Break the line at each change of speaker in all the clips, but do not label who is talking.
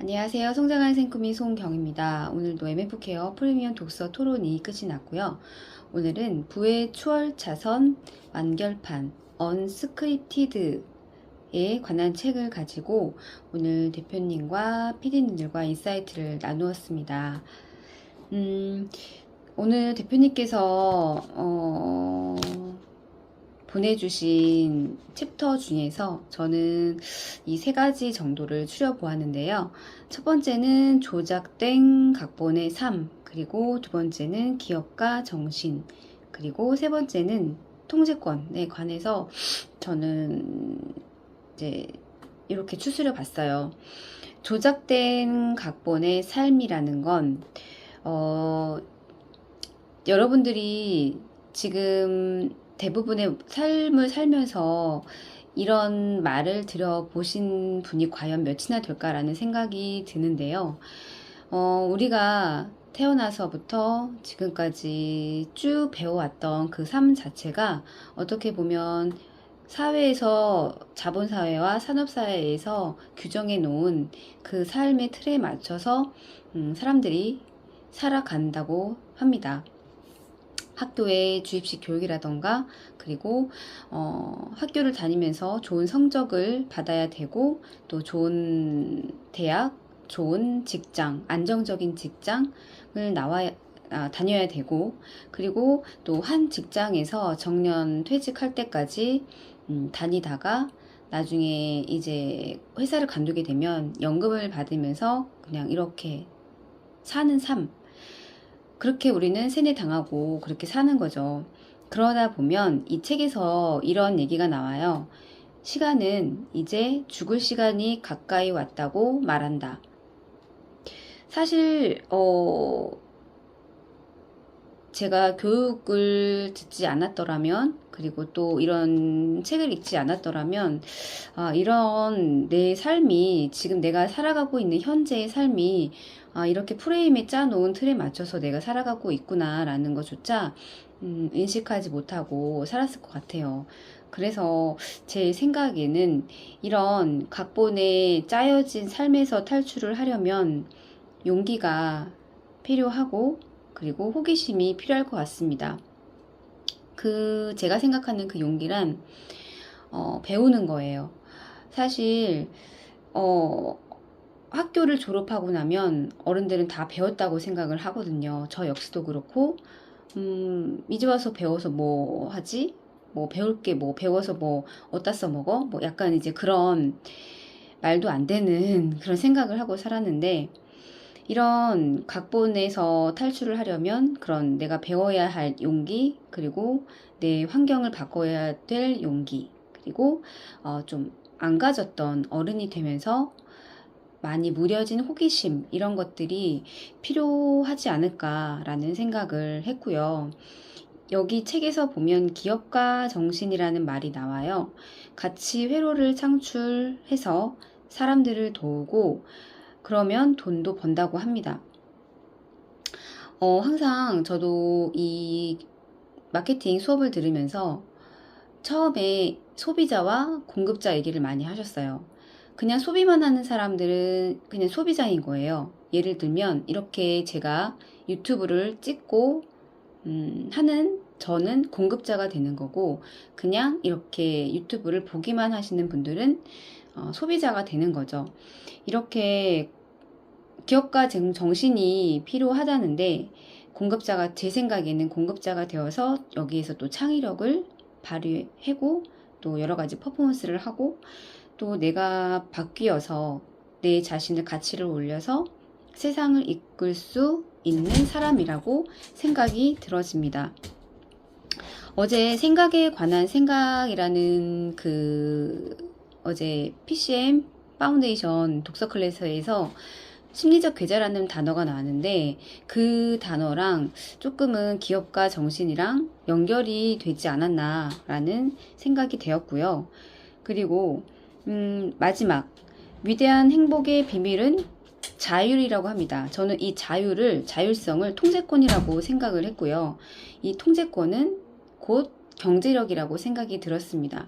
안녕하세요. 성장하는 생꾸미 송경입니다. 오늘도 MF케어 프리미엄 독서 토론이 끝이 났고요. 오늘은 부의 추월 차선 완결판 언스크립티드에 관한 책을 가지고 오늘 대표님과 PD님들과 인사이트를 나누었습니다. 오늘 대표님께서 보내주신 챕터 중에서 저는 이 세 가지 정도를 추려보았는데요. 첫 번째는 조작된 각본의 삶, 그리고 두 번째는 기업가 정신, 그리고 세 번째는 통제권에 관해서 저는 이제 이렇게 추스려 봤어요. 조작된 각본의 삶이라는 건 여러분들이 지금 대부분의 삶을 살면서 이런 말을 들어보신 분이 과연 몇이나 될까라는 생각이 드는데요. 우리가 태어나서부터 지금까지 쭉 배워왔던 그 삶 자체가 어떻게 보면 사회에서 자본사회와 산업사회에서 규정해 놓은 그 삶의 틀에 맞춰서 사람들이 살아간다고 합니다. 학교의 주입식 교육이라던가 그리고 학교를 다니면서 좋은 성적을 받아야 되고 또 좋은 대학, 좋은 직장, 안정적인 직장을 다녀야 되고 그리고 또 한 직장에서 정년 퇴직할 때까지 다니다가 나중에 이제 회사를 관두게 되면 연금을 받으면서 그냥 이렇게 사는 삶, 그렇게 우리는 세뇌당하고 그렇게 사는 거죠. 그러다 보면 이 책에서 이런 얘기가 나와요. 시간은 이제 죽을 시간이 가까이 왔다고 말한다. 사실 제가 교육을 듣지 않았더라면, 그리고 또 이런 책을 읽지 않았더라면, 이런 내 삶이, 지금 내가 살아가고 있는 현재의 삶이, 이렇게 프레임에 짜놓은 틀에 맞춰서 내가 살아가고 있구나라는 것조차, 인식하지 못하고 살았을 것 같아요. 그래서 제 생각에는 이런 각본에 짜여진 삶에서 탈출을 하려면 용기가 필요하고, 그리고 호기심이 필요할 것 같습니다. 제가 생각하는 그 용기란, 배우는 거예요. 사실, 학교를 졸업하고 나면 어른들은 다 배웠다고 생각을 하거든요. 저 역시도 그렇고, 이제 와서 배워서 뭐 하지? 뭐 배울 게 뭐 배워서 뭐 어디다 써먹어? 뭐 약간 이제 그런 말도 안 되는 그런 생각을 하고 살았는데, 이런 각본에서 탈출을 하려면 그런 내가 배워야 할 용기, 그리고 내 환경을 바꿔야 될 용기, 그리고 좀 안 가졌던 어른이 되면서 많이 무뎌진 호기심, 이런 것들이 필요하지 않을까라는 생각을 했고요. 여기 책에서 보면 기업가 정신이라는 말이 나와요. 같이 회로를 창출해서 사람들을 도우고 그러면 돈도 번다고 합니다. 항상 저도 이 마케팅 수업을 들으면서 처음에 소비자와 공급자 얘기를 많이 하셨어요. 그냥 소비만 하는 사람들은 그냥 소비자인 거예요. 예를 들면 이렇게 제가 유튜브를 찍고 하는 저는 공급자가 되는 거고, 그냥 이렇게 유튜브를 보기만 하시는 분들은 소비자가 되는 거죠. 이렇게 기업가 정신이 필요하다는데, 제 생각에는 공급자가 되어서 여기에서 또 창의력을 발휘하고 또 여러 가지 퍼포먼스를 하고 또 내가 바뀌어서 내 자신의 가치를 올려서 세상을 이끌 수 있는 사람이라고 생각이 들어집니다. 어제 생각에 관한 생각이라는 어제 PCM 파운데이션 독서 클래스에서 심리적 괴짜라는 단어가 나왔는데, 그 단어랑 조금은 기업가 정신이랑 연결이 되지 않았나라는 생각이 되었고요. 그리고 마지막, 위대한 행복의 비밀은 자율이라고 합니다. 저는 이 자율성을 통제권이라고 생각을 했고요. 이 통제권은 곧 경제력이라고 생각이 들었습니다.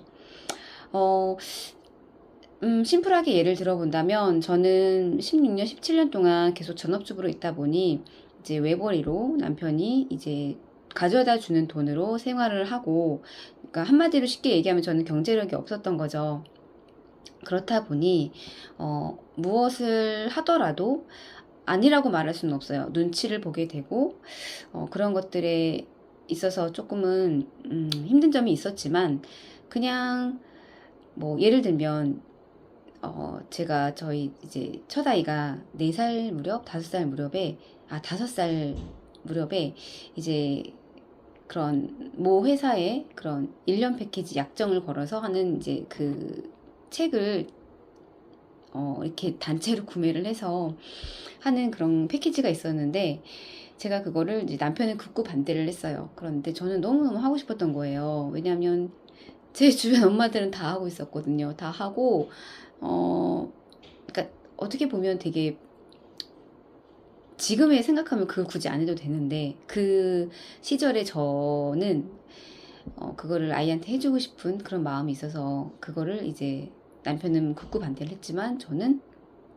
심플하게 예를 들어본다면 저는 16년, 17년 동안 계속 전업주부로 있다 보니 이제 외벌이로 남편이 이제 가져다 주는 돈으로 생활을 하고, 그러니까 한마디로 쉽게 얘기하면 저는 경제력이 없었던 거죠. 그렇다 보니 무엇을 하더라도 아니라고 말할 수는 없어요. 눈치를 보게 되고 그런 것들에 있어서 조금은 힘든 점이 있었지만, 그냥 뭐 예를 들면 제가 저희 이제 첫 아이가 4살 무렵, 5살 무렵에, 5살 무렵에 이제 그런 모 회사에 그런 1년 패키지 약정을 걸어서 하는 이제 그 책을 이렇게 단체로 구매를 해서 하는 그런 패키지가 있었는데, 제가 그거를 이제 남편은 극구 반대를 했어요. 그런데 저는 너무너무 하고 싶었던 거예요. 왜냐하면 제 주변 엄마들은 다 하고 있었거든요. 다 하고, 그러니까 어떻게 보면 되게 지금에 생각하면 그걸 굳이 안 해도 되는데, 그 시절에 저는 그거를 아이한테 해주고 싶은 그런 마음이 있어서 그거를 이제 남편은 극구 반대를 했지만 저는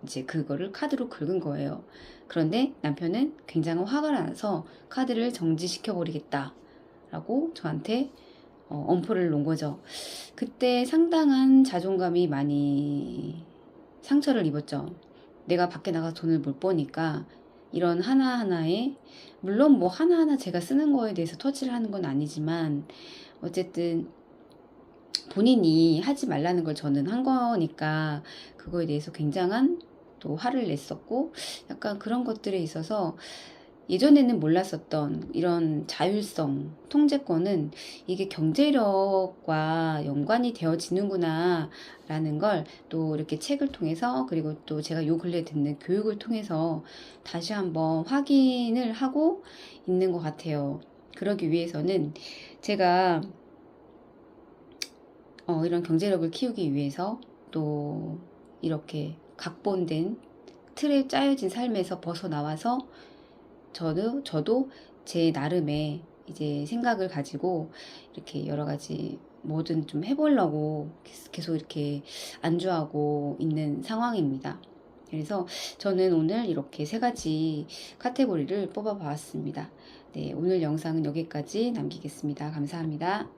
이제 그거를 카드로 긁은 거예요. 그런데 남편은 굉장히 화가 나서 카드를 정지시켜 버리겠다라고 저한테 엄포를 놓은 거죠. 그때 상당한 자존감이 많이 상처를 입었죠. 내가 밖에 나가서 돈을 못 버니까 이런 하나하나에, 물론 뭐 하나하나 제가 쓰는 거에 대해서 터치를 하는 건 아니지만, 어쨌든 본인이 하지 말라는 걸 저는 한 거니까 그거에 대해서 굉장한 또 화를 냈었고, 약간 그런 것들에 있어서 예전에는 몰랐었던 이런 자율성, 통제권은 이게 경제력과 연관이 되어지는구나 라는 걸 또 이렇게 책을 통해서, 그리고 또 제가 요 근래 듣는 교육을 통해서 다시 한번 확인을 하고 있는 것 같아요. 그러기 위해서는 제가 이런 경제력을 키우기 위해서 또 이렇게 각본된 틀에 짜여진 삶에서 벗어나와서 저도 제 나름의 이제 생각을 가지고 이렇게 여러 가지 뭐든 좀 해보려고 계속 이렇게 안주하고 있는 상황입니다. 그래서 저는 오늘 이렇게 3가지 카테고리를 뽑아 보았습니다. 네, 오늘 영상은 여기까지 남기겠습니다. 감사합니다.